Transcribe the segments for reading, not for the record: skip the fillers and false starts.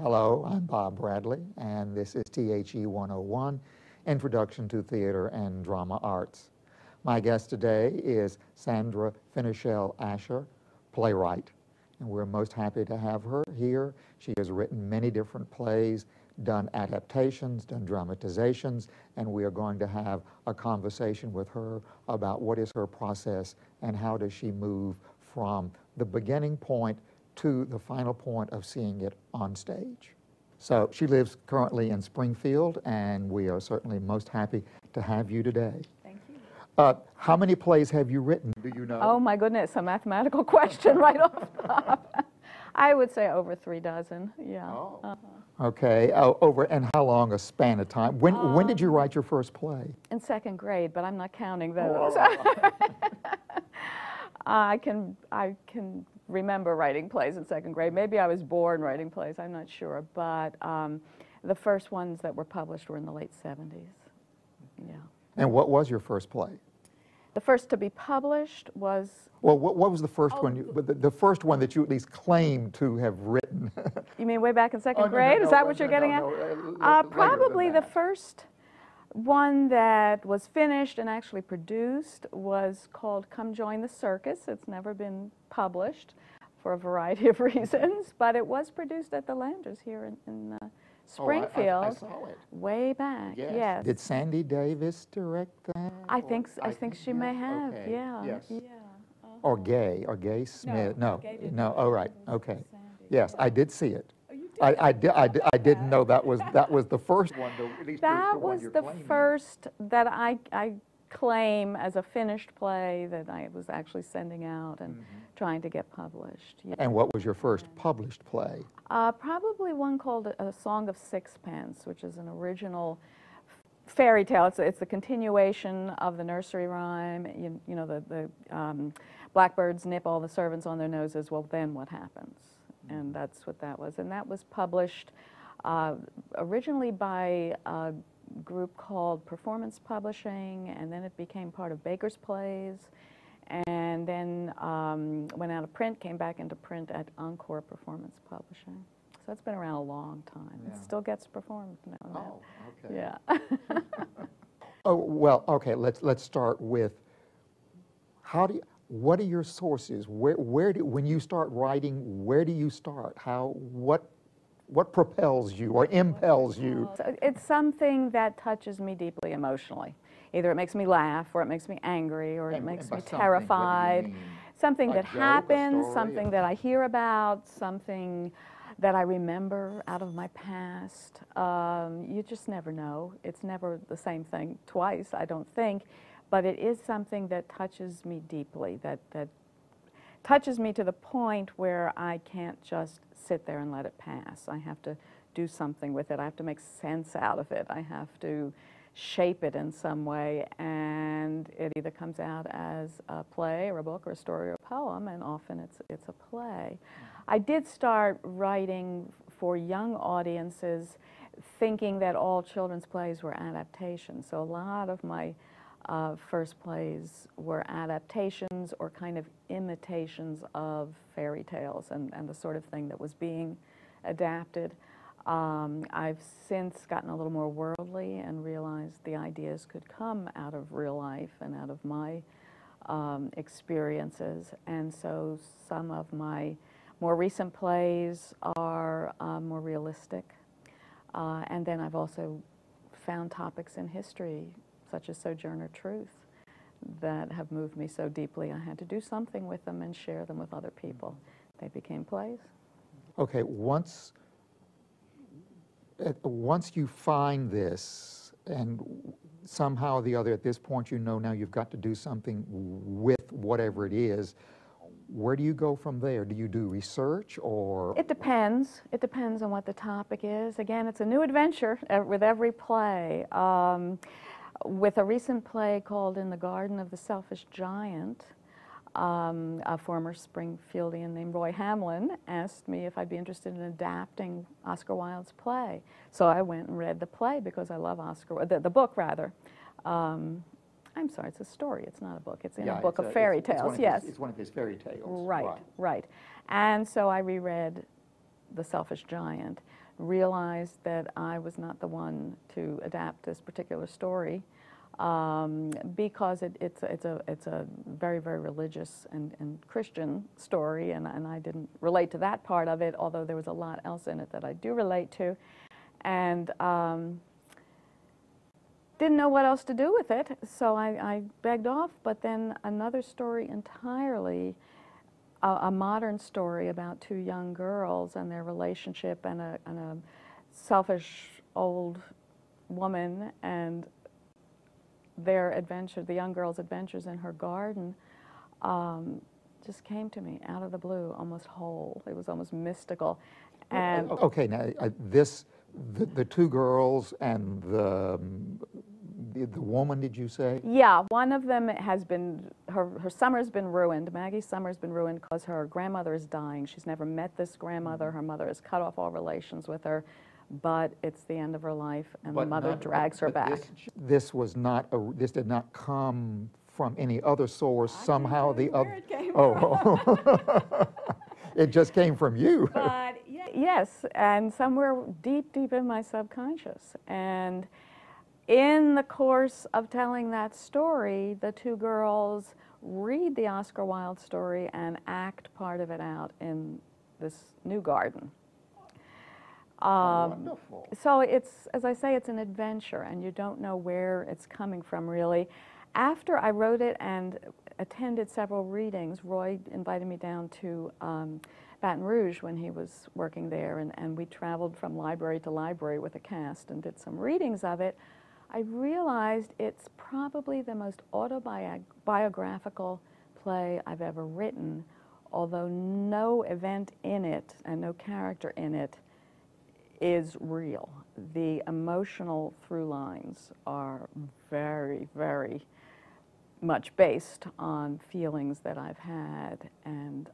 Hello, I'm Bob Bradley, and this is THE 101, Introduction to Theater and Drama Arts. My guest today is Sandra Fenichel Asher, playwright, and we're most happy to have her here. She has written many different plays, done adaptations, done dramatizations, and we are going to have a conversation with her about what is her process and how does she move from the beginning point to the final point of seeing it on stage. So she lives currently in Springfield, and we are certainly most happy to have you today. Thank you. How many plays have you written, do you know? Oh my goodness, a mathematical question right off the top. I would say over 3 dozen, yeah. Oh. Okay, and how long a span of time? When did you write your first play? In 2nd grade, but I'm not counting those. Oh. I can remember writing plays in 2nd grade. Maybe I was born writing plays, I'm not sure. But the first ones that were published were in the late 70s. Yeah. And what was your first play? The first to be published was... Well, what was the first one? The first one that you at least claimed to have written? You mean way back in 2nd grade? Is that what you're getting at? Probably the first one that was finished and actually produced was called Come Join the Circus. It's never been published for a variety of reasons, but it was produced at the Landers here in Springfield. I saw it. Way back, yes. Did Sandy Davis direct that? I think she may have, okay. yeah. Yes. Yeah. Or Gay Smith? No, Gay didn't no. do Oh, that. right. It was Okay. Sandy. Yes, Yeah. I did see it. Oh, you did? I didn't know that was the first one. That was the first that I claim as a finished play that I was actually sending out and trying to get published. Yeah. And what was your first published play? Probably one called A Song of Sixpence, which is an original fairy tale. It's the continuation of the nursery rhyme. You know, the blackbirds nip all the servants on their noses. Well, then what happens? And that's what that was. And that was published originally by a group called Performance Publishing, and then it became part of Baker's Plays, and then went out of print, came back into print at Encore Performance Publishing. So it's been around a long time. Yeah. It still gets performed now and then. Oh, okay. Yeah. Oh, well, okay, let's start with what are your sources? When you start writing, where do you start? What propels you or impels you? So it's something that touches me deeply emotionally. Either it makes me laugh, or it makes me angry, or it makes me terrified. Something that happens, something that I hear about, something that I remember out of my past. You just never know. It's never the same thing twice, I don't think. But it is something that touches me deeply, that touches me to the point where I can't just sit there and let it pass. I have to do something with it. I have to make sense out of it. I have to shape it in some way, and it either comes out as a play or a book or a story or a poem, and often it's a play. I did start writing for young audiences thinking that all children's plays were adaptations. So a lot of my first plays were adaptations or kind of imitations of fairy tales and the sort of thing that was being adapted. I've since gotten a little more worldly and realized the ideas could come out of real life and out of my experiences. And so some of my more recent plays are more realistic. And then I've also found topics in history, such as Sojourner Truth, that have moved me so deeply I had to do something with them and share them with other people. They became plays. Okay, once you find this, and somehow or the other at this point you know now you've got to do something with whatever it is, where do you go from there? Do you do research, or? It depends. It depends on what the topic is. Again, it's a new adventure with every play. With a recent play called In the Garden of the Selfish Giant, a former Springfieldian named Roy Hamlin asked me if I'd be interested in adapting Oscar Wilde's play. So I went and read the play because I love the book rather. I'm sorry, it's a story, it's not a book. It's in a book of fairy tales, yes. It's one of his fairy tales. Right. And so I reread The Selfish Giant, realized that I was not the one to adapt this particular story because it's a very, very religious and Christian story, and I didn't relate to that part of it, although there was a lot else in it that I do relate to. And didn't know what else to do with it, so I begged off. But then another story entirely, a modern story about two young girls and their relationship, and a selfish old woman and their adventure, the young girl's adventures in her garden, just came to me out of the blue, almost whole. It was almost mystical. And okay, now the two girls and the woman, did you say? Yeah, one of them has been, her summer's been ruined. Maggie's summer's been ruined because her grandmother is dying. She's never met this grandmother. Her mother has cut off all relations with her, but it's the end of her life, and the mother drags her back. This was not this did not come from any other source. Somehow the other. It came from. It just came from you. But yes, and somewhere deep, deep in my subconscious. And in the course of telling that story, the two girls read the Oscar Wilde story and act part of it out in this new garden. Wonderful. So it's, as I say, it's an adventure, and you don't know where it's coming from, really. After I wrote it and attended several readings, Roy invited me down to Baton Rouge when he was working there, and we traveled from library to library with a cast and did some readings of it. I realized it's probably the most autobiographical play I've ever written, although no event in it and no character in it is real. The emotional through lines are very, very much based on feelings that I've had and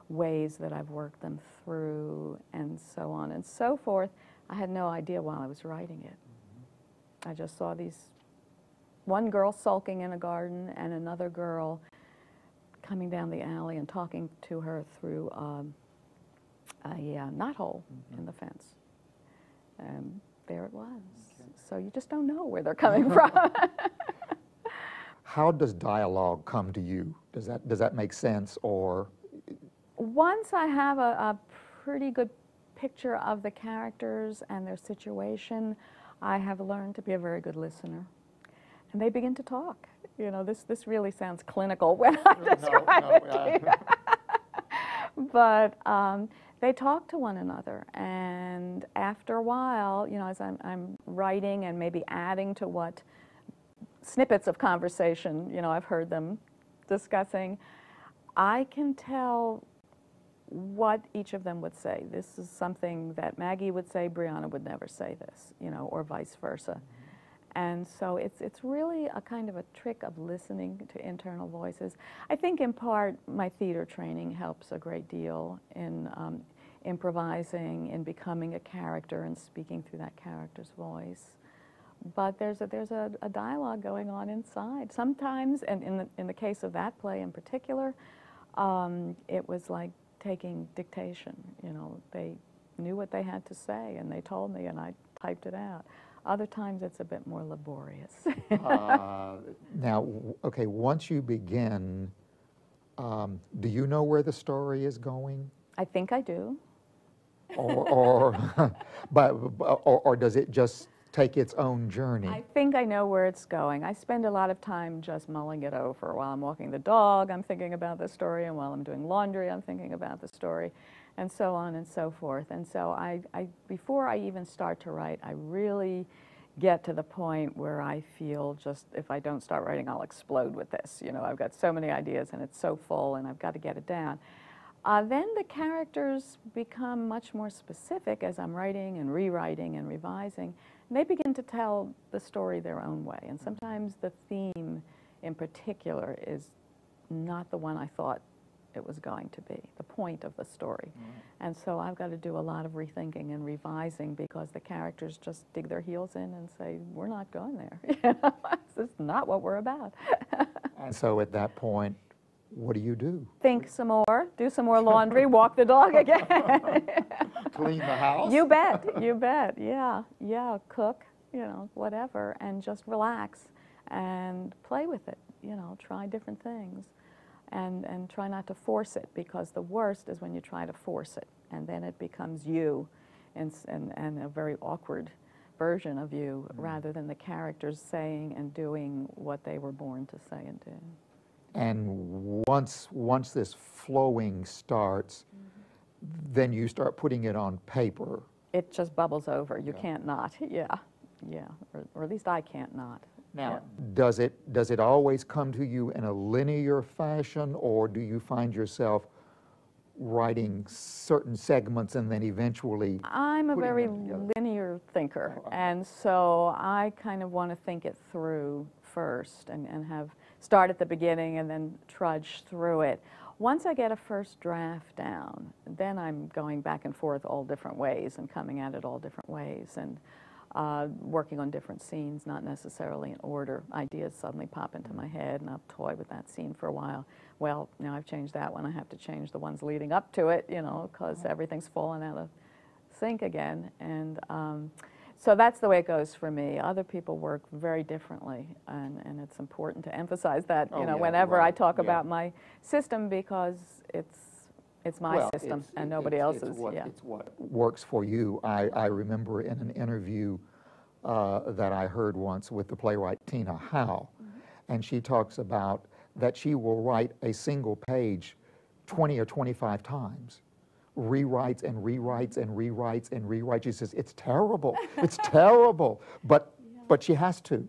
ways that I've worked them through and so on and so forth. I had no idea while I was writing it. I just saw one girl sulking in a garden and another girl coming down the alley and talking to her through a knothole in the fence. And there it was. Okay. So you just don't know where they're coming from. How does dialogue come to you? Does that make sense, or? Once I have a pretty good picture of the characters and their situation, I have learned to be a very good listener. And they begin to talk. You know, this really sounds clinical when I describe it to you. But they talk to one another, and after a while, you know, as I'm writing and maybe adding to what snippets of conversation, you know, I've heard them discussing, I can tell what each of them would say. This is something that Maggie would say, Brianna would never say this, you know, or vice versa. And so it's really a kind of a trick of listening to internal voices. I think in part my theater training helps a great deal in improvising, in becoming a character and speaking through that character's voice. But there's a dialogue going on inside. Sometimes, and in the case of that play in particular, it was like taking dictation. You know, they knew what they had to say, and they told me, and I typed it out. Other times, it's a bit more laborious. Now, okay, once you begin, do you know where the story is going? I think I do. Or does it just take its own journey? I think I know where it's going. I spend a lot of time just mulling it over. While I'm walking the dog, I'm thinking about the story, and while I'm doing laundry, I'm thinking about the story, and so on and so forth. And so before I even start to write, I really get to the point where I feel just, if I don't start writing, I'll explode with this. You know, I've got so many ideas, and it's so full, and I've got to get it down. Then the characters become much more specific as I'm writing and rewriting and revising. And they begin to tell the story their own way. And sometimes the theme in particular is not the one I thought it was going to be, the point of the story. And so I've got to do a lot of rethinking and revising because the characters just dig their heels in and say, we're not going there. You know, this is not what we're about. And so at that point, what do? Think some more, do some more laundry, walk the dog again. Clean the house? You bet, you bet, yeah, yeah, cook, you know, whatever, and just relax and play with it, you know, try different things and try not to force it, because the worst is when you try to force it and then it becomes you and a very awkward version of you rather than the characters saying and doing what they were born to say and do. And once this flowing starts, then you start putting it on paper. It just bubbles over. You can't not. Yeah, yeah. Or at least I can't not. Now, does it always come to you in a linear fashion, or do you find yourself writing certain segments and then eventually I'm a very linear thinker, and so I kind of want to think it through first and have start at the beginning and then trudge through it. Once I get a first draft down, then I'm going back and forth all different ways and coming at it all different ways and working on different scenes, not necessarily in order. Ideas suddenly pop into my head and I'll toy with that scene for a while. Well, now I've changed that one, I have to change the ones leading up to it, you know, because everything's fallen out of sync again. And so that's the way it goes for me. Other people work very differently, and it's important to emphasize that, you know, whenever I talk about my system, because it's my system and nobody else's. It's what works for you. I remember in an interview that I heard once with the playwright Tina Howell, and she talks about that she will write a single page 20 or 25 times. Rewrites and rewrites and rewrites and rewrites. She says, it's terrible, it's terrible, but she has to.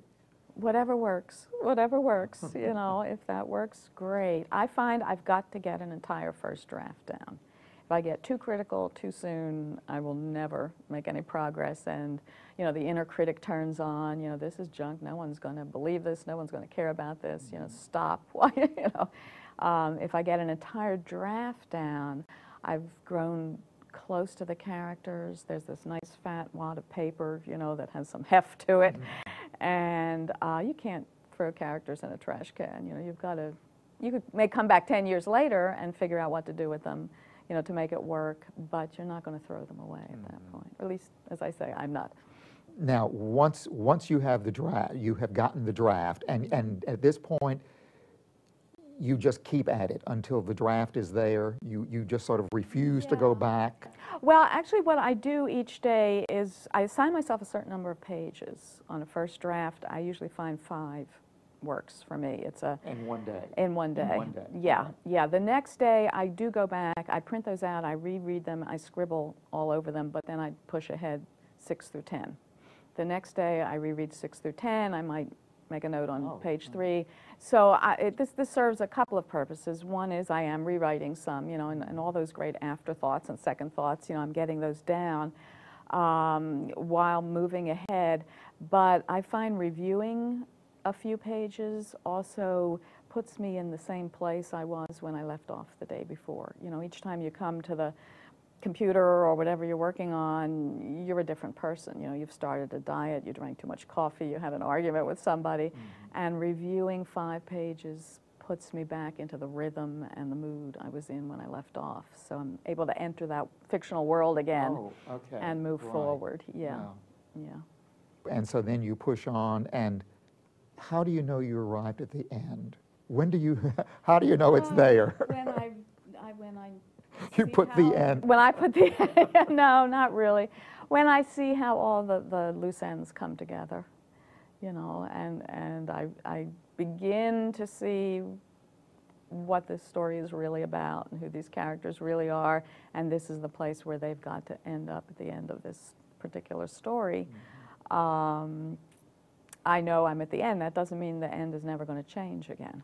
Whatever works, you know, if that works, great. I find I've got to get an entire first draft down. If I get too critical too soon, I will never make any progress, and, you know, the inner critic turns on, you know, this is junk, no one's going to believe this, no one's going to care about this, you know, stop, you know. If I get an entire draft down, I've grown close to the characters. There's this nice fat wad of paper, you know, that has some heft to it. And you can't throw characters in a trash can. You know, you've got to, may come back 10 years later and figure out what to do with them, you know, to make it work, but you're not going to throw them away at that point. Or at least, as I say, I'm not. Now, once you have the draft, you have gotten the draft, and at this point, you just keep at it until the draft is there. You just sort of refuse to go back. Well, actually what I do each day is I assign myself a certain number of pages. On a first draft, I usually find 5 works for me. It's a in one day. In one day. In one day. Yeah, yeah. The next day I do go back, I print those out, I reread them, I scribble all over them, but then I push ahead 6 through 10. The next day I reread 6 through 10, I might make a note on page 3. So this serves a couple of purposes. One is I am rewriting some, you know, and all those great afterthoughts and second thoughts, you know, I'm getting those down while moving ahead. But I find reviewing a few pages also puts me in the same place I was when I left off the day before. You know, each time you come to the computer or whatever you're working on, you're a different person. You know, you've started a diet, you drank too much coffee, you had an argument with somebody, and reviewing 5 pages puts me back into the rhythm and the mood I was in when I left off. So I'm able to enter that fictional world again and move forward. Yeah. And so then you push on, and how do you know you arrived at the end? When do you, how do you know it's there? When I you put the end. When I put the end, no, not really. When I see how all the loose ends come together, you know, and I begin to see what this story is really about and who these characters really are, and this is the place where they've got to end up at the end of this particular story. I know I'm at the end. That doesn't mean the end is never going to change again.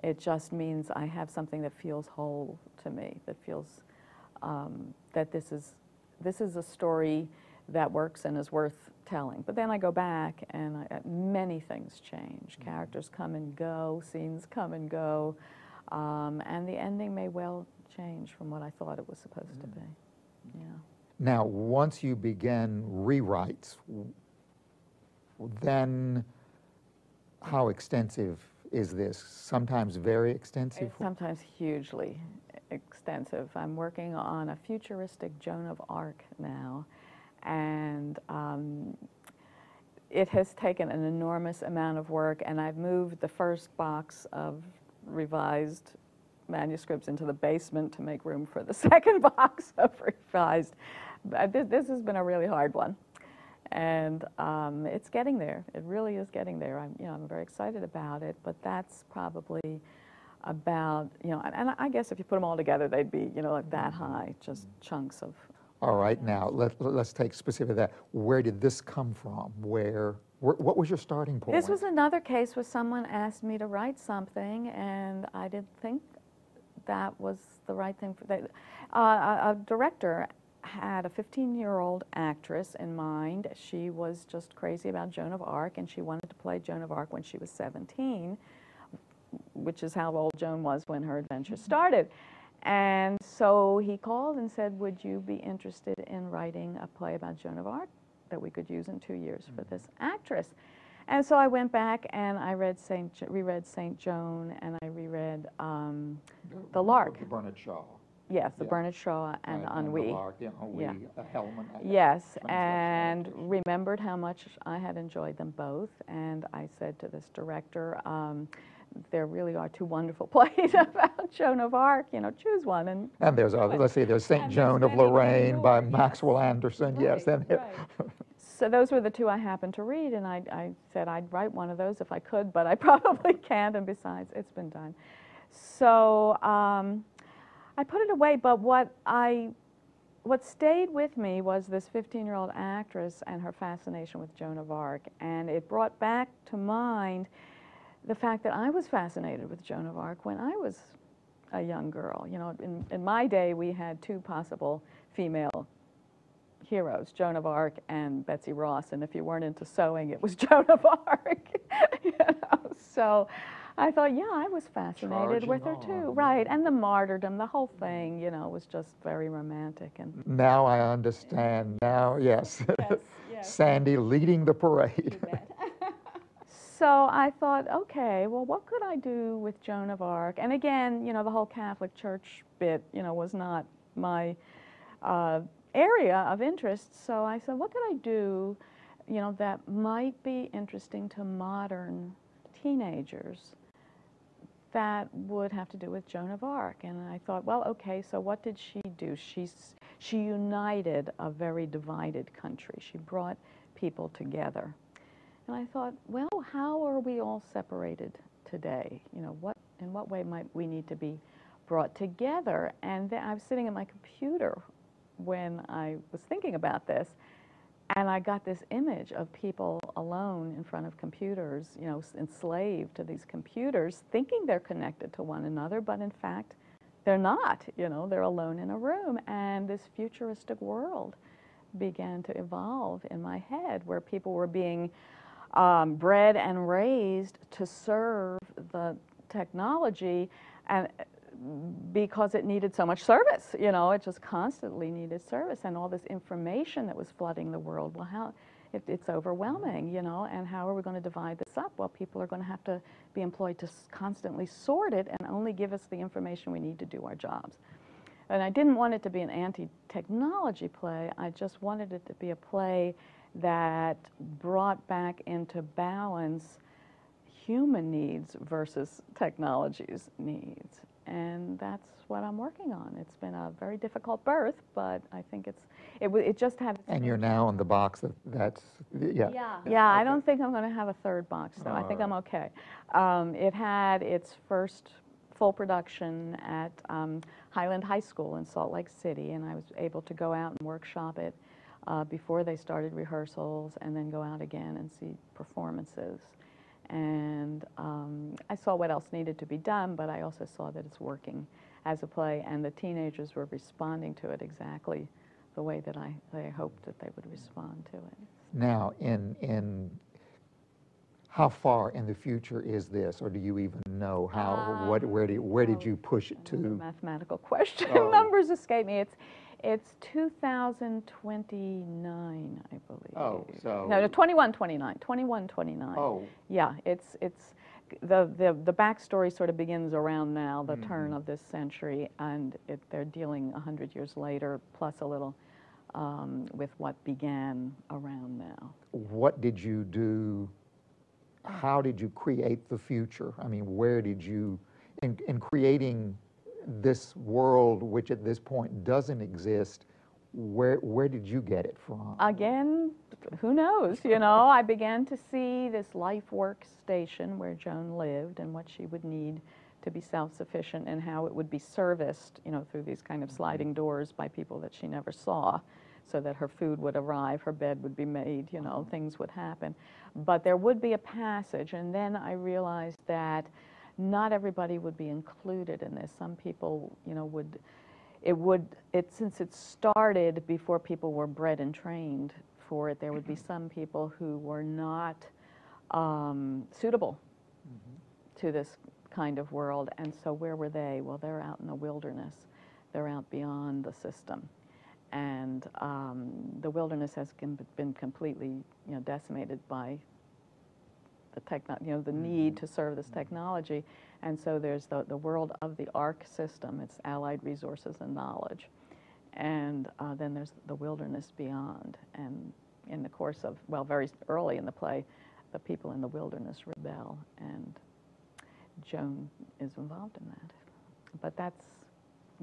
It just means I have something that feels whole to me, that feels that this is a story that works and is worth telling. But then I go back and many things change. Characters come and go, scenes come and go, and the ending may well change from what I thought it was supposed to be. Yeah. Now, once you begin rewrites, then how extensive is this? Sometimes very extensive? It's sometimes hugely extensive. I'm working on a futuristic Joan of Arc now, and it has taken an enormous amount of work, and I've moved the first box of revised manuscripts into the basement to make room for the second box of revised. But this has been a really hard one, and it's getting there. It really is getting there. I'm very excited about it, but that's probably about, and I guess if you put them all together, they'd be, like that high, just chunks of. All right, now let's take specific that. Where did this come from? What was your starting point? This was another case where someone asked me to write something, and I didn't think that was the right thing for that. A director had a 15-year-old actress in mind. She was just crazy about Joan of Arc, and she wanted to play Joan of Arc when she was 17, which is how old Joan was when her adventure started. And so he called and said, would you be interested in writing a play about Joan of Arc that we could use in 2 years for this actress? And so I went back and I reread St. Joan, and I reread The Lark. The Bernard Shaw. Yes, the Bernard Shaw and Ennui. And the Lark, Hellman. Yes, and remembered how much I had enjoyed them both. And I said to this director, there really are two wonderful plays about Joan of Arc, choose one. And there's let's see, there's St. Joan of Lorraine by Maxwell Anderson, right, yes. And right. So those were the two I happened to read, and I said I'd write one of those if I could, but I probably can't, and besides, it's been done. So I put it away, but what stayed with me was this 15-year-old actress and her fascination with Joan of Arc, and it brought back to mind the fact that I was fascinated with Joan of Arc when I was a young girl. In my day, we had two possible female heroes, Joan of Arc and Betsy Ross, and if you weren't into sewing, it was Joan of Arc. So I thought, yeah, I was fascinated with her too, right? And the martyrdom, the whole thing, was just very romantic. And now I understand. Now, yes, yes. Sandy leading the parade. So I thought, okay, well, what could I do with Joan of Arc? And again, the whole Catholic Church bit, was not my area of interest. So I said, what could I do, that might be interesting to modern teenagers that would have to do with Joan of Arc? And I thought, well, okay, so what did she do? She united a very divided country. She brought people together. And I thought, well, how are we all separated today? In what way might we need to be brought together? And then I was sitting at my computer when I was thinking about this, and I got this image of people alone in front of computers, enslaved to these computers, thinking they're connected to one another, but in fact, they're not. They're alone in a room. And this futuristic world began to evolve in my head, where people were being bred and raised to serve the technology, and because it needed so much service, it just constantly needed service, and all this information that was flooding the world. Well, it's overwhelming, and how are we going to divide this up? Well, people are going to have to be employed to constantly sort it and only give us the information we need to do our jobs. And I didn't want it to be an anti-technology play. I just wanted it to be a play that brought back into balance human needs versus technology's needs. And that's what I'm working on. It's been a very difficult birth, but I think it just had. And you're now on the box that's, yeah. Yeah, Okay. I don't think I'm going to have a third box, though. I think I'm okay. It had its first full production at Highland High School in Salt Lake City, and I was able to go out and workshop it before they started rehearsals, and then go out again and see performances. And I saw what else needed to be done, but I also saw that it's working as a play, and the teenagers were responding to it exactly the way that I hoped that they would respond to it. Now, in how far in the future is this, or do you even know how? Where did you push it to? Mathematical question. Numbers escape me. It's 2029, I believe. Oh, so... No, 2129. 2129. Oh. Yeah, it's the backstory sort of begins around now, the turn of this century, and they're dealing 100 years later, plus a little, with what began around now. What did you do? How did you create the future? I mean, where did you, in creating this world, which at this point doesn't exist, where did you get it from? Again, who knows, you know, I began to see this life-work station where Joan lived and what she would need to be self-sufficient and how it would be serviced, you know, through these kind of sliding doors by people that she never saw, so that her food would arrive, her bed would be made, you know, things would happen. But there would be a passage, and then I realized that not everybody would be included in this. Some people, you know, since it started before people were bred and trained for it, there would be some people who were not suitable to this kind of world. And so where were they? Well, they're out in the wilderness. They're out beyond the system. And the wilderness has been completely, you know, decimated by the need to serve this technology. And so there's the world of the Arc system. It's allied resources and knowledge. And then there's the wilderness beyond. And in the course of, well, very early in the play, the people in the wilderness rebel. And Joan is involved in that. But that's,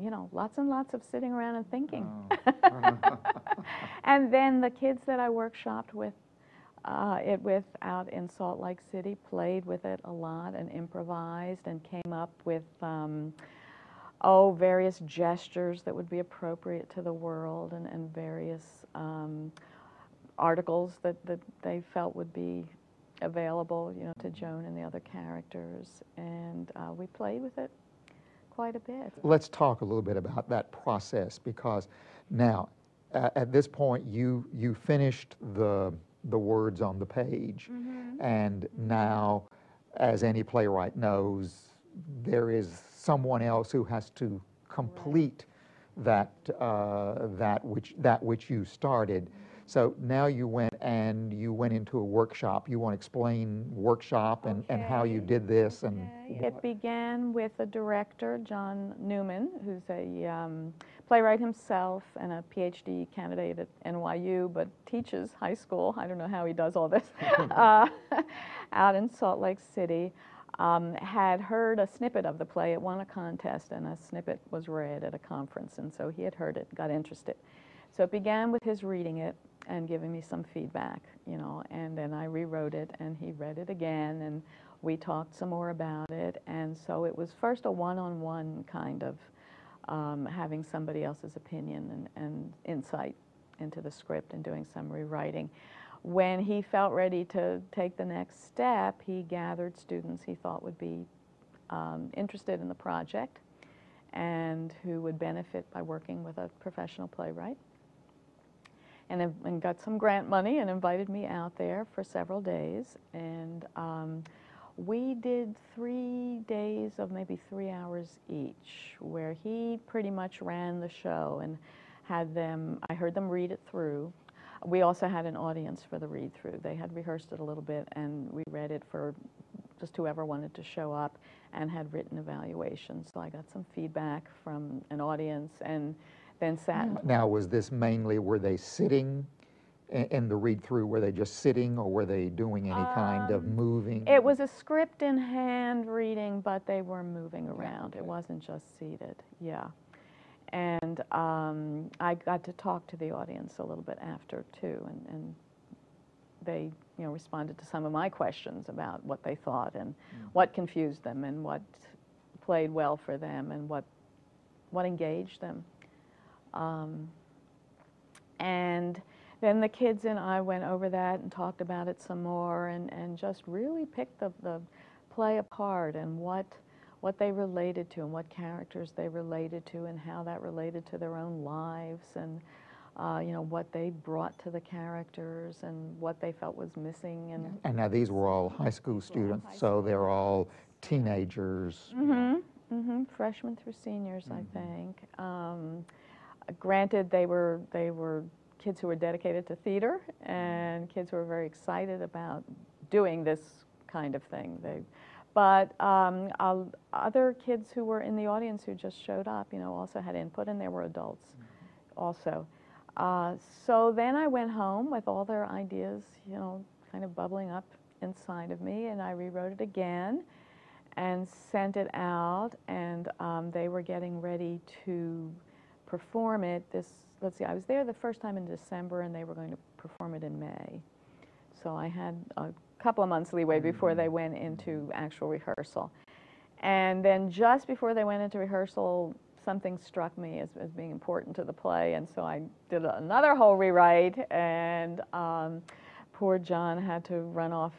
you know, lots and lots of sitting around and thinking. Oh. And then the kids that I workshopped with out in Salt Lake City played with it a lot and improvised and came up with various gestures that would be appropriate to the world and various articles that they felt would be available, you know, to Joan and the other characters, and we played with it quite a bit. Let's talk a little bit about that process, because now at this point you finished the words on the page, and now, as any playwright knows, there is someone else who has to complete that which you started. So now you went into a workshop. You want to explain workshop and how you did this? And it began with a director, John Newman, who's a playwright himself and a PhD candidate at NYU, but teaches high school. I don't know how he does all this. Out in Salt Lake City. Had heard a snippet of the play. It won a contest, and a snippet was read at a conference, and so he had heard it, got interested. So it began with his reading it and giving me some feedback, you know, and then I rewrote it, and he read it again, and we talked some more about it. And so it was first a one-on-one kind of having somebody else's opinion and insight into the script and doing some rewriting. When he felt ready to take the next step, he gathered students he thought would be interested in the project and who would benefit by working with a professional playwright, and got some grant money and invited me out there for several days. And we did 3 days of maybe 3 hours each, where he pretty much ran the show and had them, I heard them read it through. We also had an audience for the read-through. They had rehearsed it a little bit, and we read it for just whoever wanted to show up, and had written evaluations. So I got some feedback from an audience, and then sat. Now, was this mainly, were they sitting in the read-through? Were they just sitting, or were they doing any kind of moving? It was a script in hand reading, but they were moving around. Okay. It wasn't just seated, yeah. And I got to talk to the audience a little bit after, too, and they, you know, responded to some of my questions about what they thought and what confused them and what played well for them and what engaged them. And then the kids and I went over that and talked about it some more, and just really picked the play apart and what they related to and what characters they related to and how that related to their own lives, and you know, what they brought to the characters and what they felt was missing. And now these were all high school students, so they're all teenagers. Freshmen through seniors, I think. Granted, they were kids who were dedicated to theater and kids who were very excited about doing this kind of thing. But other kids who were in the audience who just showed up, you know, also had input, and there were adults also. So then I went home with all their ideas, you know, kind of bubbling up inside of me, and I rewrote it again and sent it out, and they were getting ready to perform it let's see, I was there the first time in December, and they were going to perform it in May. So I had a couple of months leeway before they went into actual rehearsal. And then just before they went into rehearsal, something struck me as being important to the play, and so I did another whole rewrite, and poor John had to run off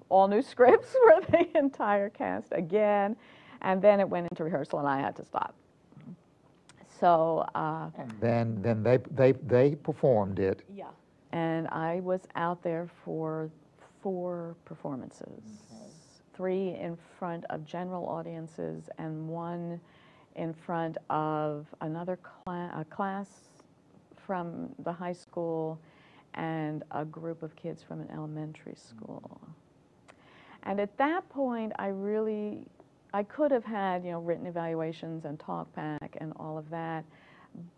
all new scripts for the entire cast again, and then it went into rehearsal, and I had to stop. So and then they performed it. Yeah. And I was out there for 4 performances, 3 in front of general audiences and 1 in front of another class from the high school and a group of kids from an elementary school. And at that point, I could have had, you know, written evaluations and talk back and all of that,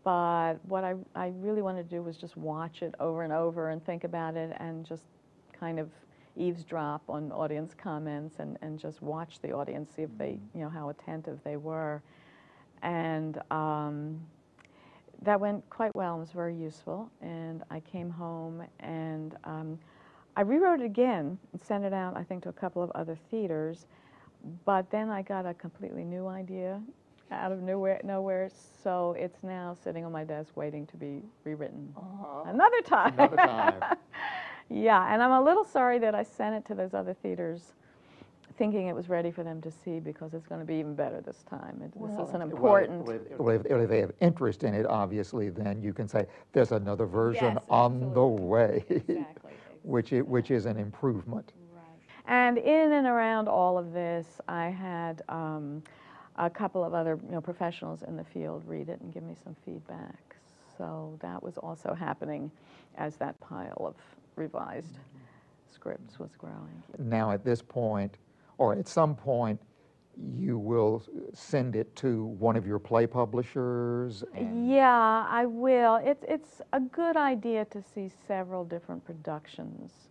but what I really wanted to do was just watch it over and over and think about it and just kind of eavesdrop on audience comments and just watch the audience, see if they, you know, how attentive they were. And that went quite well and was very useful. And I came home and I rewrote it again and sent it out, I think, to a couple of other theaters. But then I got a completely new idea out of nowhere, so it's now sitting on my desk waiting to be rewritten another time. Another time. Yeah, and I'm a little sorry that I sent it to those other theaters thinking it was ready for them to see, because it's going to be even better this time. This is an important... Well, if they have interest in it, obviously, then you can say, there's another version Yes, on the way, Exactly. which is an improvement. And in and around all of this, I had a couple of other, you know, professionals in the field read it and give me some feedback. So that was also happening as that pile of revised scripts was growing. Now, at this point, or at some point, you will send it to one of your play publishers? Yeah, I will. It's a good idea to see several different productions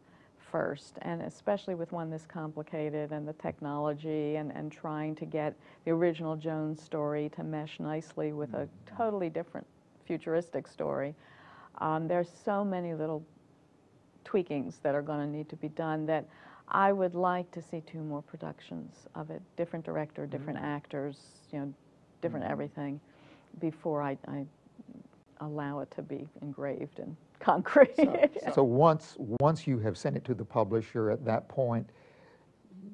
first, and especially with one this complicated and the technology and trying to get the original Joan story to mesh nicely with a totally different futuristic story. There's so many little tweakings that are going to need to be done that I would like to see 2 more productions of it, different director, different actors, you know, different everything, before I allow it to be engraved in concrete. So once you have sent it to the publisher, at that point,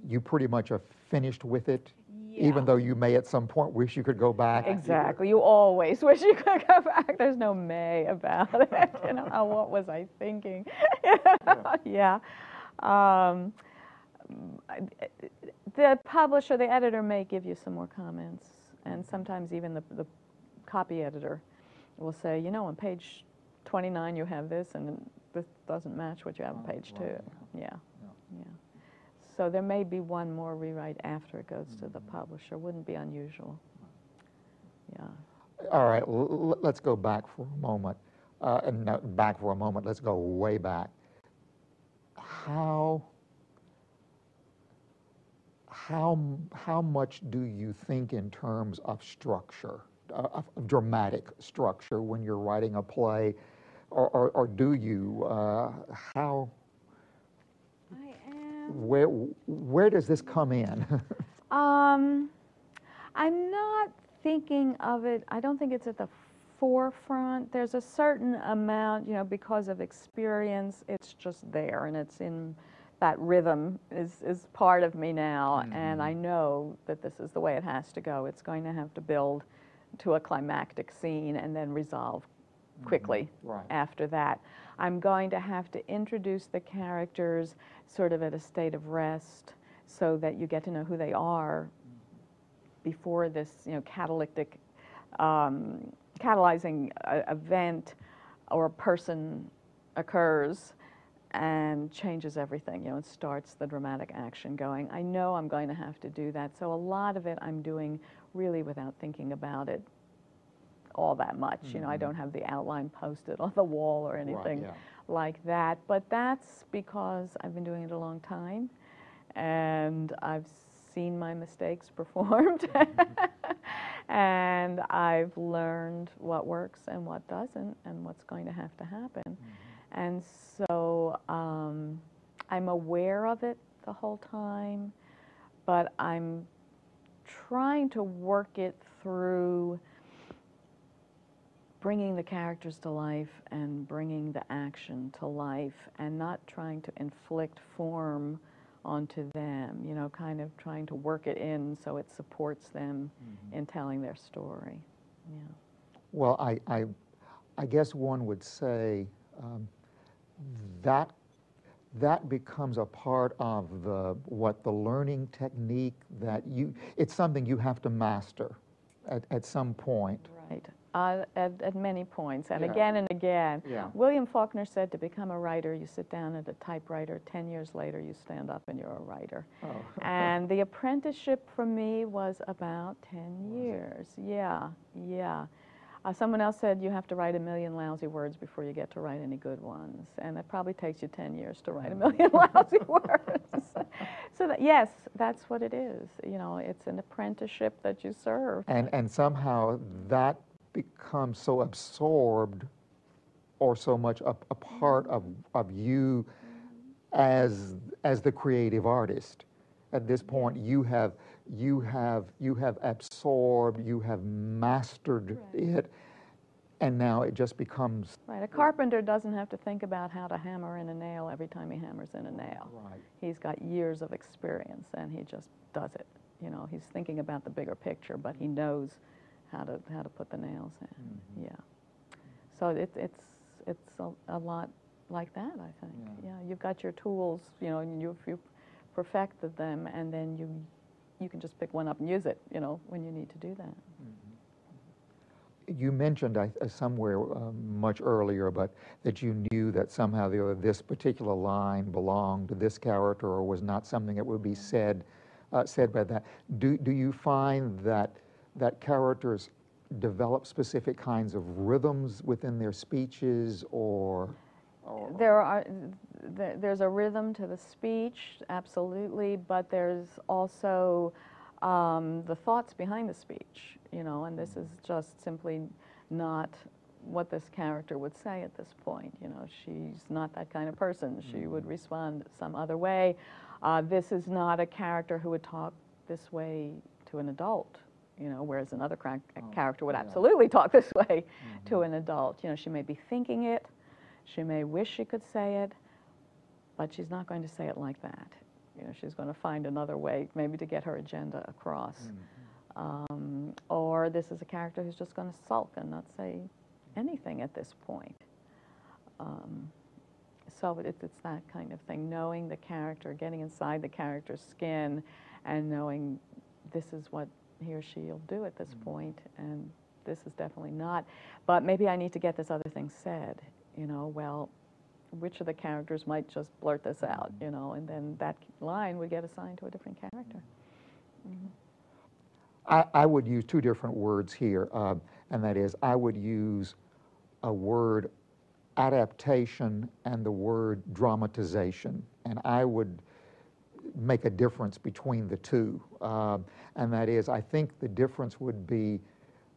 you pretty much are finished with it, even though you may at some point wish you could go back. Exactly. You always wish you could go back. There's no may about it. You know, oh, what was I thinking? Yeah. The publisher, the editor may give you some more comments, and sometimes even the copy editor will say, you know, on page 29 you have this, and this doesn't match what you have on page 2. Yeah. So there may be one more rewrite after it goes to the publisher. Wouldn't be unusual. Yeah. All right, let's go back for a moment. Back for a moment, let's go way back. How much do you think in terms of structure, of dramatic structure, when you're writing a play, or do you? How? I am. Where does this come in? I'm not thinking of it. I don't think it's at the forefront. There's a certain amount, you know, because of experience, it's just there, and it's in that rhythm is part of me now, and I know that this is the way it has to go. It's going to have to build to a climactic scene and then resolve quickly after that. I'm going to have to introduce the characters sort of at a state of rest so that you get to know who they are before this, you know, catalyzing event or a person occurs. and changes everything, and starts the dramatic action going. I know I'm going to have to do that, so a lot of it I'm doing really without thinking about it all that much. I don't have the outline posted on the wall or anything like that, but that's because I've been doing it a long time, and I've seen my mistakes performed, and I've learned what works and what doesn't, and what's going to have to happen. And so I'm aware of it the whole time, but I'm trying to work it through bringing the characters to life and bringing the action to life, and not trying to inflict form onto them, kind of trying to work it in so it supports them in telling their story. Yeah. Well, I guess one would say that becomes a part of the learning technique that it's something you have to master at some point. Right. At many points, and again and again. William Faulkner said to become a writer, you sit down at a typewriter, 10 years later you stand up and you're a writer. And the apprenticeship for me was about 10 years. Yeah. Someone else said you have to write 1 million lousy words before you get to write any good ones, and it probably takes you 10 years to write 1 million lousy words. So yes, that's what it is. It's an apprenticeship that you serve. And somehow that becomes so absorbed, or so much a part of you as the creative artist. At this point, you have absorbed, you have mastered it, and now it just becomes... Right. A carpenter doesn't have to think about how to hammer in a nail every time he hammers in a nail. Right. He's got years of experience, and he just does it. He's thinking about the bigger picture, but he knows how to put the nails in. Yeah. So it's a lot like that, I think. Yeah. You've got your tools, and you've perfected them, and then you can just pick one up and use it, when you need to do that. You mentioned somewhere much earlier, but that you knew that somehow this particular line belonged to this character, or was not something that would be said by that. Do you find that characters develop specific kinds of rhythms within their speeches, or? There's a rhythm to the speech, absolutely, but there's also the thoughts behind the speech, and this is just simply not what this character would say at this point. She's not that kind of person. She would respond some other way. This is not a character who would talk this way to an adult, whereas another character would absolutely talk this way to an adult. She may be thinking it, she may wish she could say it, but she's not going to say it like that. She's going to find another way, maybe to get her agenda across. Or this is a character who's just going to sulk and not say anything at this point. So it's that kind of thing, knowing the character, getting inside the character's skin, and knowing this is what he or she will do at this point, and this is definitely not. But maybe I need to get this other thing said. Well, which of the characters might just blurt this out, and then that line would get assigned to a different character. I would use two different words here, and that is, I would use a word adaptation and the word dramatization, and I would make a difference between the two, and that is, I think the difference would be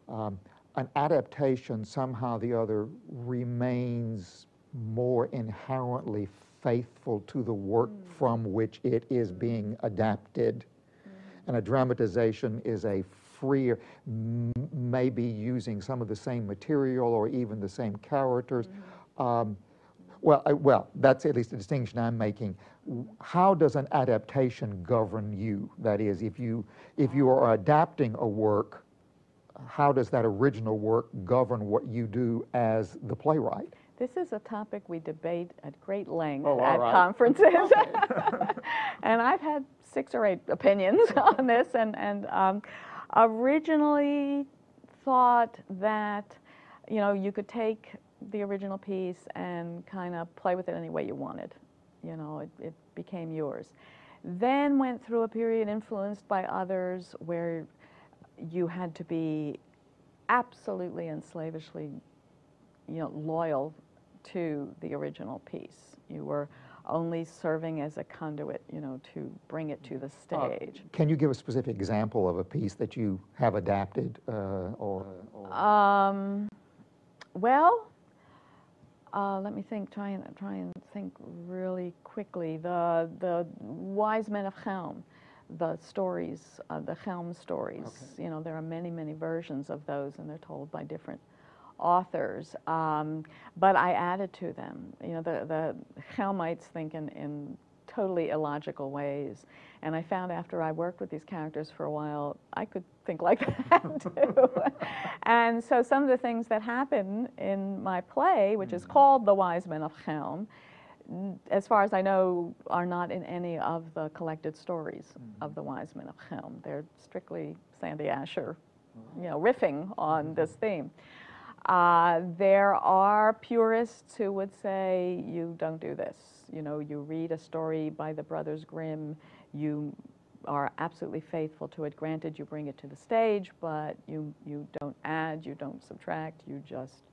an adaptation, somehow the other remains more inherently faithful to the work from which it is being adapted. And a dramatization is a freer, maybe using some of the same material or even the same characters. Well, that's at least the distinction I'm making. How does an adaptation govern you? That is, if you are adapting a work, how does that original work govern what you do as the playwright? This is a topic we debate at great length at conferences. And I've had 6 or 8 opinions on this, and originally thought that, you could take the original piece and kind of play with it any way you wanted. You know, it became yours. Then went through a period influenced by others where you had to be absolutely and slavishly, you know, loyal to the original piece. You were only serving as a conduit, you know, to bring it to the stage. Can you give a specific example of a piece that you have adapted Well, let me think. Try and think really quickly. The Wise Men of Howell, the stories, the Howell stories. Okay. You know, there are many versions of those, and they're told by different authors. But I added to them. You know, the Howellites think in totally illogical ways, and I found after I worked with these characters for a while, I could think like that too. And so some of the things that happen in my play, which is called The Wise Men of Howell, as far as I know, are not in any of the collected stories of the Wise Men of Howell. They're strictly Sandy Asher, you know, riffing on this theme. There are purists who would say, you don't do this. You know, you read a story by the Brothers Grimm, you are absolutely faithful to it. Granted, you bring it to the stage, but you don't add, you don't subtract, you just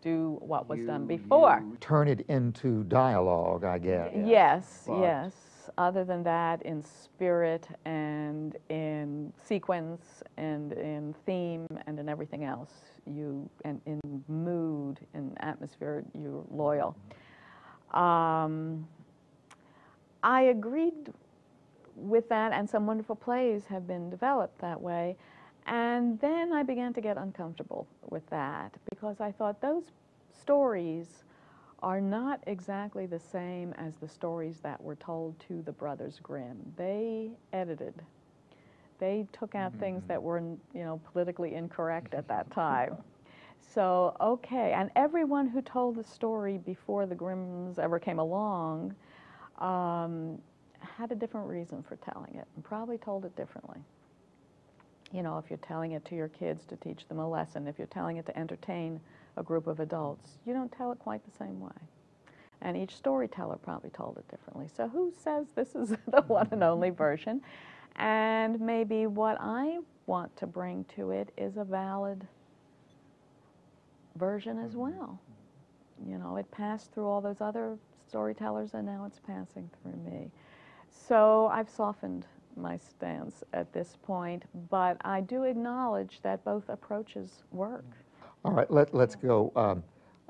do what was done before. You turn it into dialogue, I guess. Yes, yes. Other than that, in spirit and in sequence and in theme and in everything else, and in mood and atmosphere, you're loyal. I agreed with that, and some wonderful plays have been developed that way. And then I began to get uncomfortable with that because I thought those stories are not exactly the same as the stories that were told to the Brothers Grimm. They edited. They took out things that were, you know, politically incorrect at that time. So, okay, and everyone who told the story before the Grimms ever came along had a different reason for telling it and probably told it differently. You know, if you're telling it to your kids to teach them a lesson, if you're telling it to entertain a group of adults, you don't tell it quite the same way. And each storyteller probably told it differently. So who says this is the one and only version? And maybe what I want to bring to it is a valid version as well. You know, it passed through all those other storytellers and now it's passing through me. So I've softened my stance at this point, but I do acknowledge that both approaches work. All right, let's go.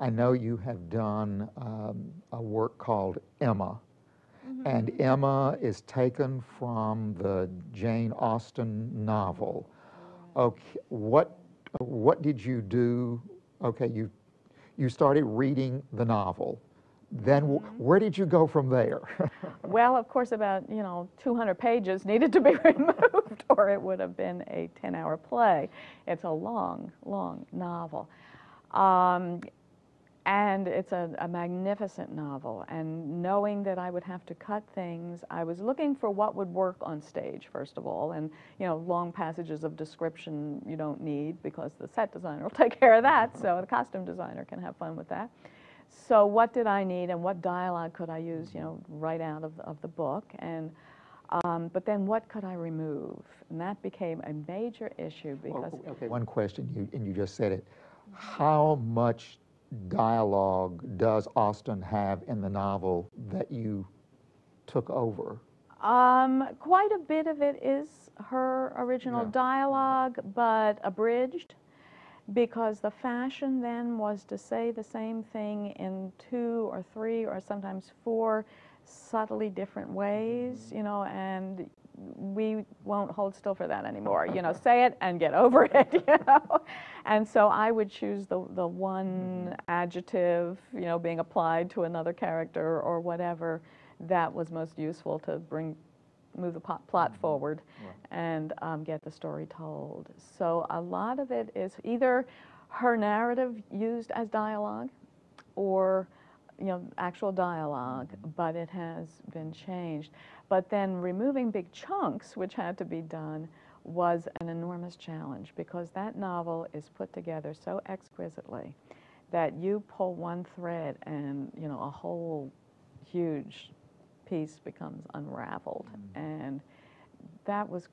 I know you have done a work called Emma, and Emma is taken from the Jane Austen novel. Okay, what did you do? Okay, you started reading the novel. Then where did you go from there? Well, of course, about 200 pages needed to be removed, or it would have been a 10-hour play. It's a long, long novel. And it's a magnificent novel. And knowing that I would have to cut things, I was looking for what would work on stage, first of all. And, long passages of description you don't need because the set designer will take care of that. So the costume designer can have fun with that. So what did I need and what dialogue could I use, right out of the book? And but then what could I remove? And that became a major issue because... Well, okay, one question, and you just said it. How much dialogue does Austen have in the novel that you took over? Quite a bit of it is her original dialogue, but abridged, because the fashion then was to say the same thing in 2 or 3 or sometimes 4 subtly different ways, and we won't hold still for that anymore. Say it and get over it, And so I would choose the one adjective, being applied to another character or whatever that was most useful to move the plot forward and get the story told. So a lot of it is either her narrative used as dialogue or actual dialogue, but it has been changed. But then removing big chunks, which had to be done, was an enormous challenge because that novel is put together so exquisitely that you pull one thread and a whole huge piece becomes unraveled. And that was,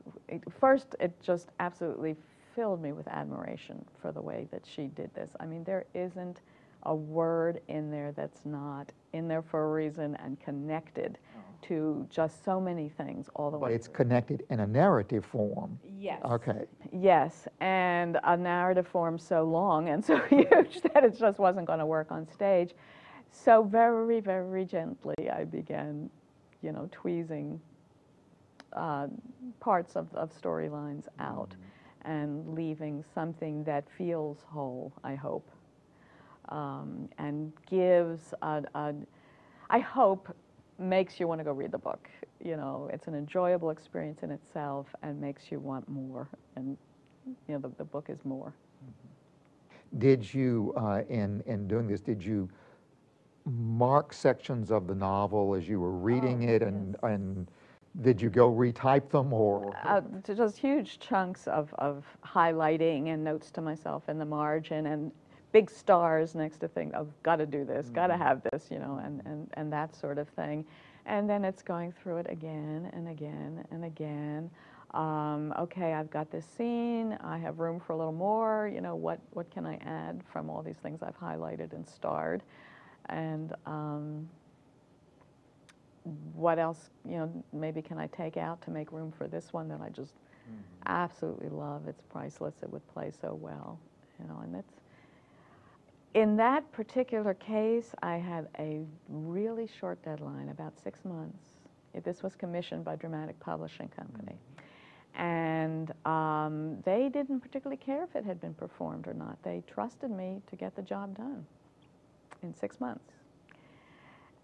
first, it just absolutely filled me with admiration for the way that she did this. I mean, there isn't a word in there that's not in there for a reason and connected to just so many things all the way. But it's connected in a narrative form. Yes. Okay. Yes, and a narrative form so long and so huge that it just wasn't going to work on stage. So very, very gently I began, you know, tweezing parts of storylines out and leaving something that feels whole, I hope, and gives, I hope, makes you want to go read the book. You know, it's an enjoyable experience in itself and makes you want more. And, you know, the book is more. Did you, in doing this, did you mark sections of the novel as you were reading it, and did you go retype them, or? Just huge chunks of highlighting and notes to myself in the margin and big stars next to things. I've got to do this, got to have this, you know, and that sort of thing. And then it's going through it again and again and again. Okay, I've got this scene. I have room for a little more. You know, what can I add from all these things I've highlighted and starred? And what else, you know, maybe can I take out to make room for this one that I just absolutely love. It's priceless. It would play so well, you know, and that's, in that particular case, I had a really short deadline, about 6 months. This was commissioned by Dramatic Publishing Company. And they didn't particularly care if it had been performed or not. They trusted me to get the job done in 6 months.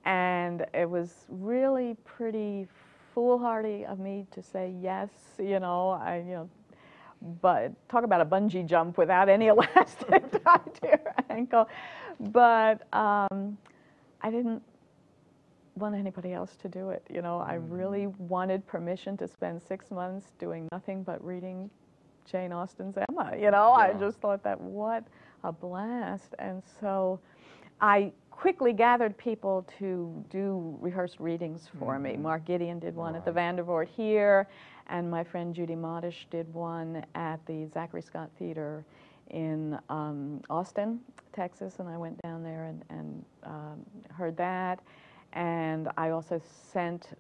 And it was really pretty foolhardy of me to say yes, you know, but talk about a bungee jump without any elastic tied to your ankle. But I didn't want anybody else to do it. You know, I really wanted permission to spend 6 months doing nothing but reading Jane Austen's Emma. You know, I just thought that what a blast. And so I quickly gathered people to do rehearsed readings for me. Mark Gideon did one at the Vandervoort here, and my friend Judy Modish did one at the Zachary Scott Theater in Austin, Texas, and I went down there and heard that. And I also sent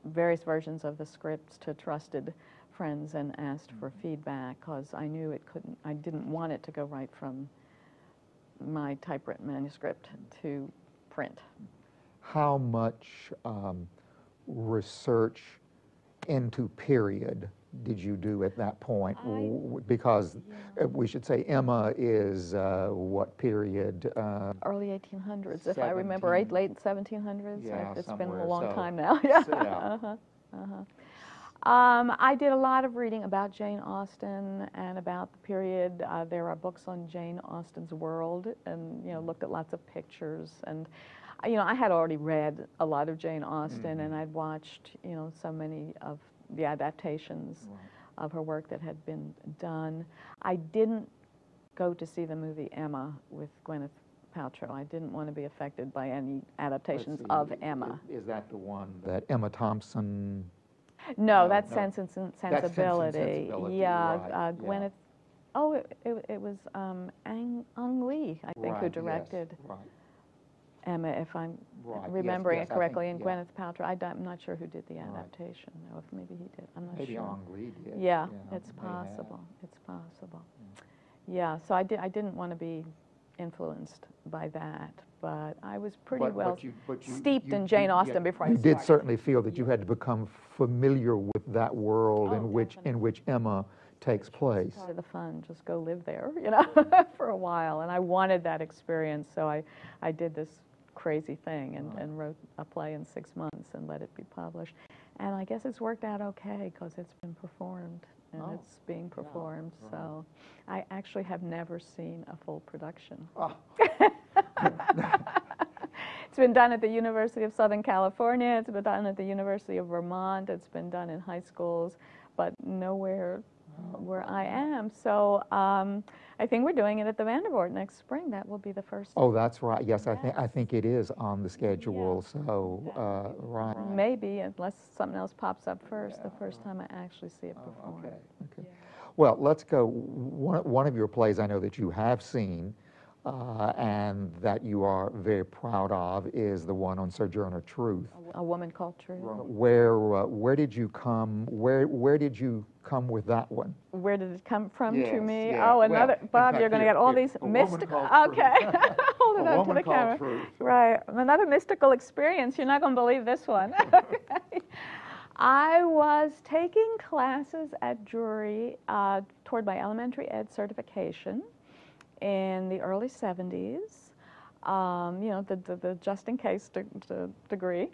various versions of the scripts to trusted friends and asked for feedback, because I knew it couldn't, I didn't want it to go right from my typewritten manuscript to print. How much research into period did you do at that point? Because we should say Emma is what period? Early 1800s, if I remember right, late 1700s. Yeah, it's been somewhere, a long so, time now. Yeah. I did a lot of reading about Jane Austen and about the period. There are books on Jane Austen's world, and you know, looked at lots of pictures. And you know, I had already read a lot of Jane Austen, and I'd watched, you know, so many of the adaptations of her work that had been done. I didn't go to see the movie Emma with Gwyneth Paltrow. I didn't want to be affected by any adaptations of Emma. Is that the one that Emma Thompson? No, that's Sense and Sensibility. That's Sense and Sensibility. Yeah, Gwyneth. Oh, it was Ang Lee, I think, who directed Emma, if I'm remembering it correctly, and Gwyneth Paltrow. I'm not sure who did the adaptation, though. If maybe he did, I'm not sure. Maybe Ang Lee did. Yeah, it's possible. It's possible. Yeah, so I didn't want to be influenced by that, but I was pretty steeped in Jane Austen before I started. You did certainly feel that you had to become familiar with that world in which Emma takes place. Part of the fun, just go live there, you know, for a while. And I wanted that experience, so I did this crazy thing and wrote a play in 6 months and let it be published. And I guess it's worked out okay, because it's been performed. And it's being performed, so I actually have never seen a full production. It's been done at the University of Southern California, it's been done at the University of Vermont, it's been done in high schools, but nowhere where I am. So I think we're doing it at the Vandervoort next spring. That will be the first. Oh, that's right. Yes, Yes. I think it is on the schedule. Yeah. So right. Maybe, unless something else pops up first, the first time I actually see it performed. Okay. Okay. Yeah. Well, let's go. One of your plays I know that you have seen and that you are very proud of is the one on Sojourner Truth. A Woman Called Truth. Where did you come? Where did you come with that one? Where did it come from to Yes, me? yeah. Oh, another, Well, Bob, fact, you're going to here, get all here. these A Woman mystical. Called Okay, hold it A up to Woman the Called camera. Truth. Right, another mystical experience. You're not going to believe this one. Okay. I was taking classes at Drury toward my elementary ed certification in the early 70s. You know, the just in case degree,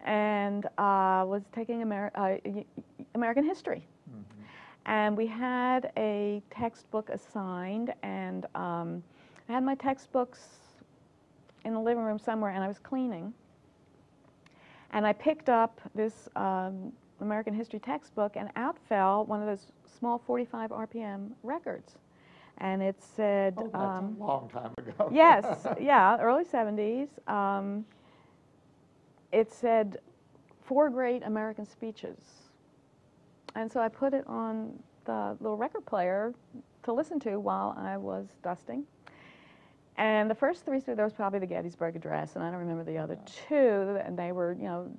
and was taking American history. Mm-hmm. And we had a textbook assigned, and I had my textbooks in the living room somewhere, and I was cleaning. And I picked up this American history textbook, and out fell one of those small 45 RPM records. And it said... Oh, that's a long time ago. Yes, yeah, early 70s. It said 4 great American speeches. And so I put it on the little record player to listen to while I was dusting. And the first 3, there was probably the Gettysburg Address, and I don't remember the other 2, and they were, you know,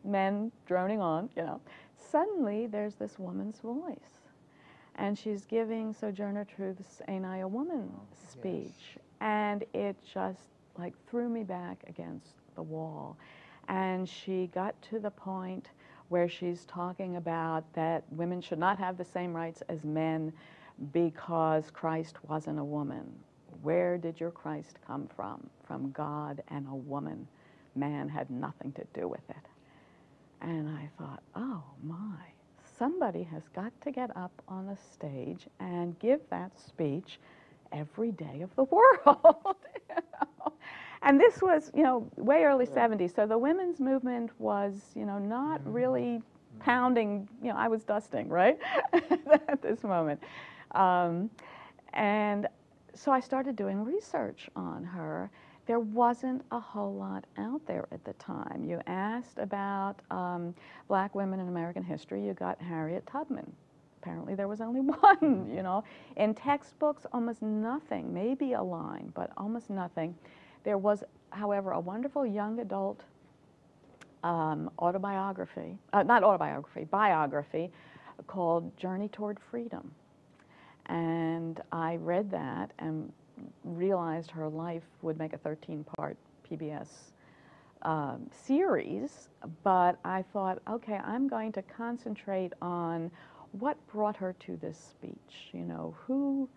men droning on, you know. Suddenly, there's this woman's voice, and she's giving Sojourner Truth's Ain't I a Woman speech. Yes. And it just, like, threw me back against the wall. And she got to the point where she's talking about that women should not have the same rights as men because Christ wasn't a woman. Where did your Christ come from? From God and a woman. Man had nothing to do with it. And I thought, oh my, somebody has got to get up on a stage and give that speech every day of the world. You know? And this was, you know, way early 70s. So the women's movement was, you know, not really pounding, you know, I was dusting, right, at this moment. And so I started doing research on her. There wasn't a whole lot out there at the time. You asked about black women in American history, you got Harriet Tubman. Apparently there was only one, you know. In textbooks, almost nothing, maybe a line, but almost nothing. There was, however, a wonderful young adult biography called Journey Toward Freedom. And I read that and realized her life would make a 13-part PBS series, but I thought, okay, I'm going to concentrate on what brought her to this speech, you know, who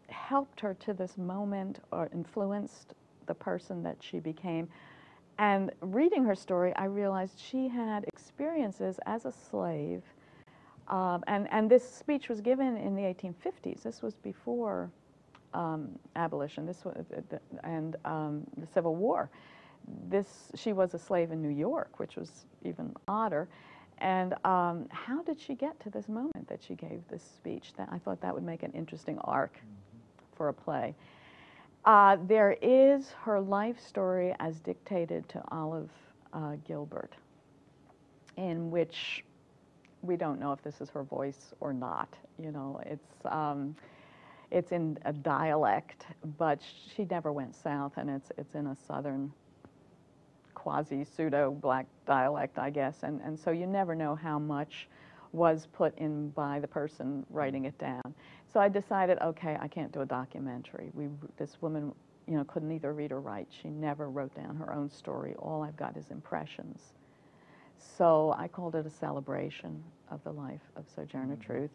helped her to this moment or influenced the person that she became. And reading her story, I realized she had experiences as a slave, and this speech was given in the 1850s. This was before abolition, this was, and the Civil War. She was a slave in New York, which was even odder. And how did she get to this moment that she gave this speech? That I thought that would make an interesting arc for a play. There is her life story as dictated to Olive Gilbert, in which we don't know if this is her voice or not. You know, it's in a dialect, but she never went south, and it's in a southern quasi-pseudo-black dialect, I guess, and so you never know how much was put in by the person writing it down. So I decided, okay, I can't do a documentary. This woman, you know, couldn't either read or write. She never wrote down her own story. All I've got is impressions. So I called it a celebration of the life of Sojourner Truth.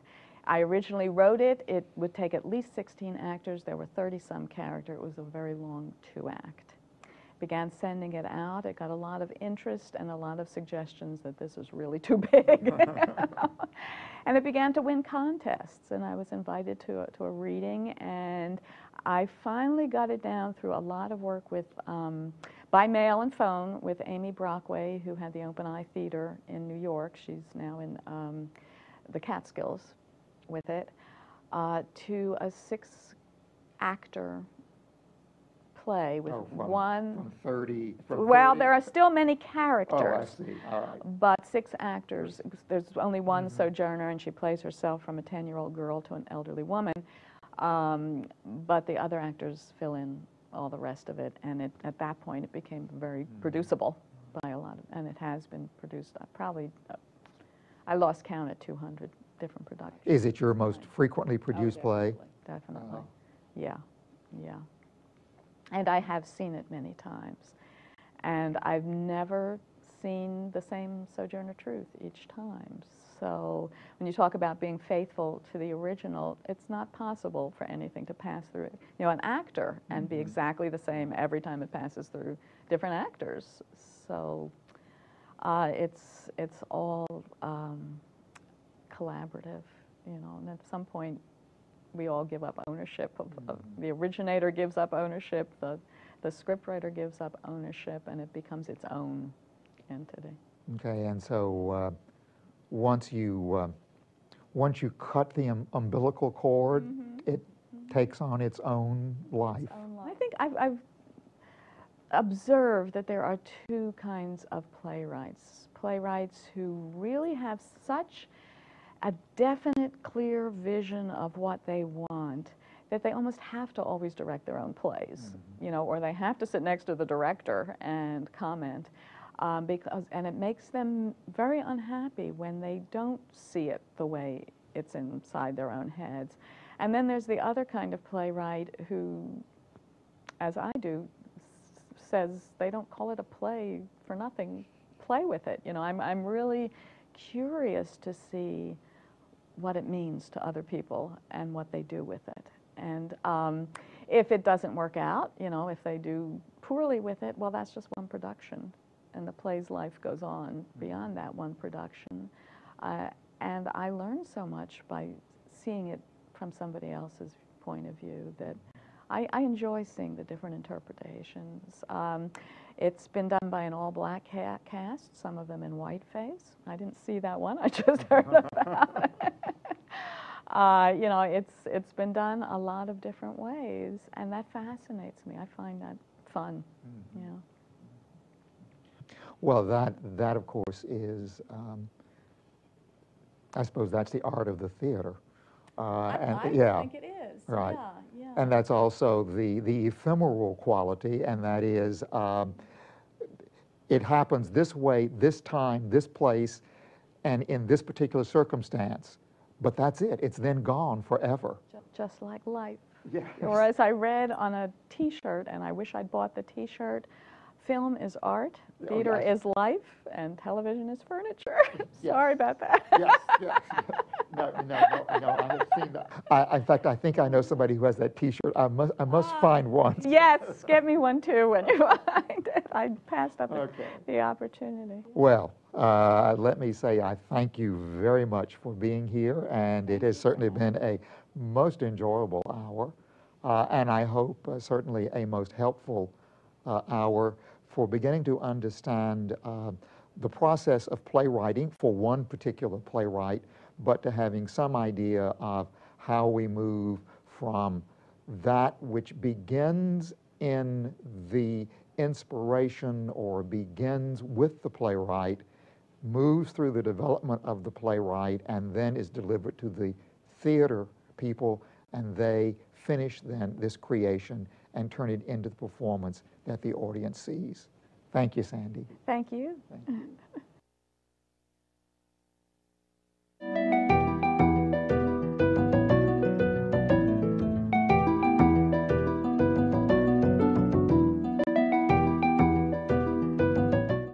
I originally wrote it. It would take at least 16 actors. There were 30-some characters. It was a very long 2-act. Began sending it out. It got a lot of interest and a lot of suggestions that this was really too big. And it began to win contests, and I was invited to a reading, and I finally got it down through a lot of work with, by mail and phone, with Amy Brockway, who had the Open Eye Theater in New York. She's now in the Catskills. with it, to a 6-actor play with from 30. Well, 30? there are still many characters. Oh, I see. All right. But 6 actors. There's only one Sojourner, and she plays herself from a 10-year-old girl to an elderly woman. But the other actors fill in all the rest of it, and at that point it became very producible by a lot of, and it has been produced probably, I lost count at 200 different productions. Is it your most frequently produced play? Definitely. Yeah, yeah. And I have seen it many times. And I've never seen the same Sojourner Truth each time. So when you talk about being faithful to the original, it's not possible for anything to pass through, an actor and be exactly the same every time it passes through different actors. So it's all collaborative, and at some point we all give up ownership of the originator gives up ownership, the scriptwriter gives up ownership, and it becomes its own entity. Okay, and so once you cut the umbilical cord, it takes on its own life. I think I've observed that there are 2 kinds of playwrights. Playwrights who really have such a definite, clear vision of what they want that they almost have to always direct their own plays, or they have to sit next to the director and comment, and it makes them very unhappy when they don't see it the way it's inside their own heads. And then there's the other kind of playwright who, as I do, says they don't call it a play for nothing. Play with it. I'm really curious to see what it means to other people and what they do with it. And if it doesn't work out, if they do poorly with it, well, that's just one production. And the play's life goes on beyond that one production. And I learned so much by seeing it from somebody else's point of view that I enjoy seeing the different interpretations. It's been done by an all-black cast, some of them in whiteface. I didn't see that one, I just heard about it. It's been done a lot of different ways, and that fascinates me. I find that fun, Well, that of course is, I suppose that's the art of the theater. I think it is. Right. Yeah. And that's also the ephemeral quality, and that is it happens this way, this time, this place, and in this particular circumstance. But that's it. It's then gone forever. Just like life. Yes. Or as I read on a T-shirt, and I wish I'd bought the T-shirt, film is art, theater is life, and television is furniture. Sorry about that. Yes. No, I have seen that. In fact, I think I know somebody who has that T-shirt. I must find one. Yes, get me one too when you find it. I passed up the opportunity. Well, let me say I thank you very much for being here, and it has certainly been a most enjoyable hour, and I hope certainly a most helpful hour for beginning to understand the process of playwriting for one particular playwright, but to having some idea of how we move from that which begins in the inspiration or begins with the playwright, moves through the development of the playwright, and then is delivered to the theater people, and they finish then this creation and turn it into the performance that the audience sees. Thank you, Sandy. Thank you. Thank you.